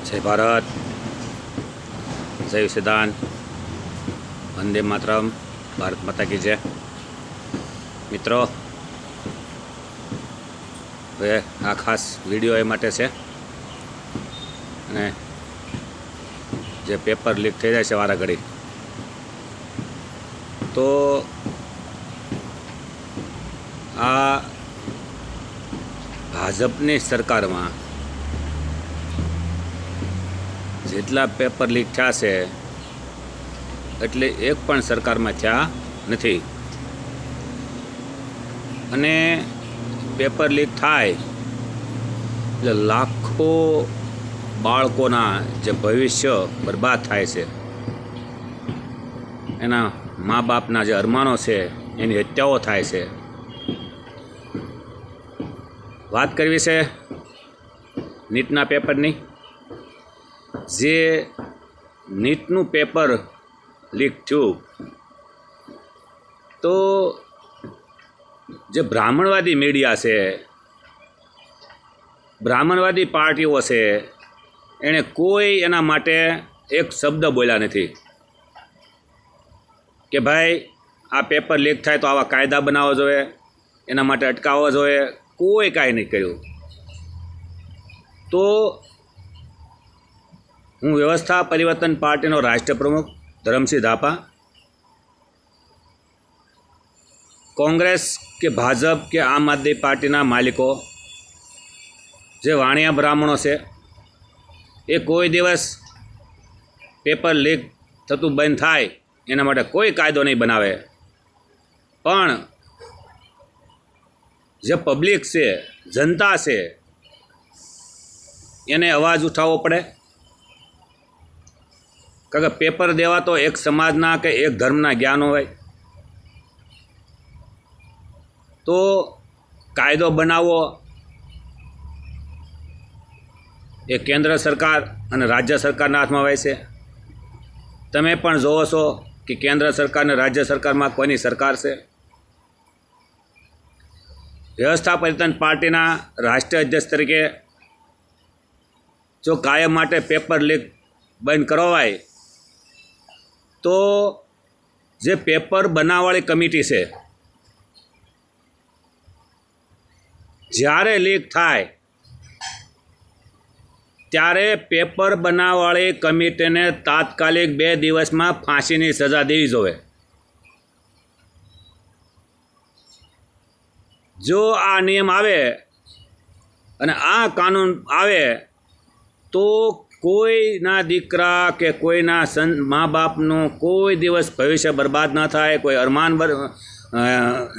जय भारत, जय संविधान, वंदे मातरम, भारत माता की जय। मित्रों, હવે આ ખાસ વિડીયો એ માટે છે અને જે પેપર લીક થઈ જાય છે વારાઘડી, તો આ ભાજપની સરકારમાં જેટલા પેપર લીક થયા છે એટલે એક પણ સરકારમાં થયા નથી। અને પેપર લીક થાય એટલે લાખો બાળકોના જે ભવિષ્ય બરબાદ થાય છે, એના મા બાપના જે અરમાનો છે એની હત્યાઓ થાય છે। વાત કરવી છે નીટના પેપરની। જે નીટનું પેપર લીક થયું તો જે બ્રાહ્મણવાદી મીડિયા છે, બ્રાહ્મણવાદી પાર્ટીઓ છે, એણે કોઈ એના માટે એક શબ્દ બોલ્યા નથી કે ભાઈ આ પેપર લીક થાય તો આવા કાયદા બનાવવા જોઈએ, એના માટે અટકાવવા જોઈએ। કોઈ કાંઈ નહીં કર્યું। તો હું વ્યવસ્થા પરિવર્તન પાર્ટીનો રાષ્ટ્રીય પ્રમુખ ધરમસિંહ થાપા કોંગ્રેસ કે ભાજપ કે આમ આદમી પાર્ટીના માલિકો જે વાણિયા બ્રાહ્મણો છે એ કોઈ દિવસ પેપર લીક થતું બંધ થાય એના માટે કોઈ કાયદો નહીં બનાવે, પણ જે પબ્લિક છે, જનતા છે, એને અવાજ ઉઠાવવો પડે। કારણ કે પેપર દેવા તો એક સમાજના કે એક ધર્મના જ્ઞાન હોય, તો કાયદો બનાવવો એ કેન્દ્ર સરકાર અને રાજ્ય સરકારના હાથમાં હોય છે। તમે પણ જોવો છો કે કેન્દ્ર સરકાર અને રાજ્ય સરકારમાં કોની સરકાર છે। વ્યવસ્થા પરિવર્તન પાર્ટીના રાષ્ટ્રીય અધ્યક્ષ તરીકે જો કાયમ માટે પેપર લીક બંધ કરવાય તો જે પેપર બનાવવાળી કમિટી છે, જ્યારે લીક થાય ત્યારે પેપર બનાવવાળી કમિટીને તાત્કાલિક 2 દિવસમાં ફાંસીની સજા દેવી જોઈએ। જો આ નિયમ આવે અને આ કાનૂન આવે તો કોઈના દીકરા કે કોઈના મા બાપનું કોઈ દિવસ ભવિષ્ય બરબાદ ન થાય, કોઈ અરમાન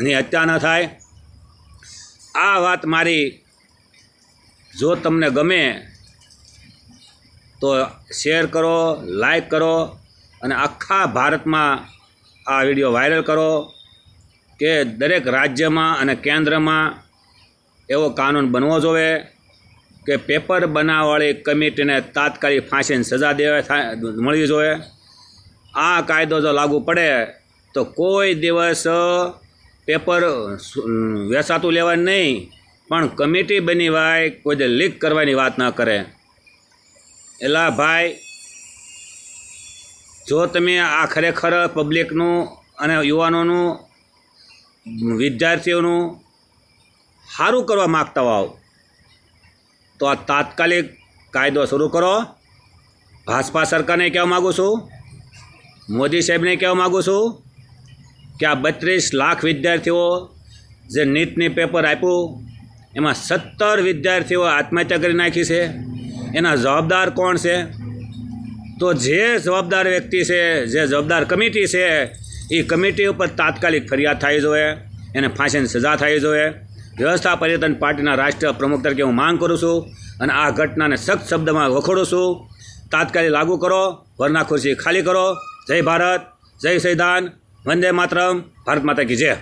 ની હત્યા ન થાય। આ વાત મારી જો તમને ગમે તો શેર કરો, લાઈક કરો અને આખા ભારતમાં આ વિડીયો વાયરલ કરો કે દરેક રાજ્યમાં અને કેન્દ્રમાં એવો કાનૂન બનવો જોઈએ કે પેપર બનાવવાળી કમિટીને તાત્કાલિક ફાંસીની સજા મળવી જોઈએ। આ કાયદો જો લાગુ પડે તો કોઈ દિવસ પેપર વેચાતું લેવાનું નહીં, પણ કમિટી બની હોય કોઈ દે લીક કરવાની વાત ન કરે। એલા ભાઈ, જો તમે આ ખરેખર પબ્લિકનું અને યુવાનોનું, વિદ્યાર્થીઓનું સારું કરવા માગતા હોવ તો આ તાત્કાલિક કાયદો શરૂ કરો। ભાજપા સરકારને કહેવા માગું છું, મોદી સાહેબને કહેવા માગું છું કે આ 32 લાખ વિદ્યાર્થીઓ જે નીટની પેપર આપ્યું એમાં 17 વિદ્યાર્થીઓ આત્મહત્યા કરી નાખી છે। એના જવાબદાર કોણ છે? તો જે જવાબદાર વ્યક્તિ છે, જે જવાબદાર કમિટી છે, એ કમિટી ઉપર તાત્કાલિક ફરિયાદ થવી જોઈએ, એને ફાંસીની સજા થવી જોઈએ। વ્યવસ્થા પરિવર્તન પાર્ટીના રાષ્ટ્રીય પ્રમુખ તરીકે હું માંગ કરું છું અને આ ઘટનાને સખ્ત શબ્દમાં વખોડું છું। તાત્કાલિક લાગુ કરો, વરના ખુરશી ખાલી કરો। જય ભારત, જય સંવિધાન, વંદે માતરમ, ભારત માતા કી જય।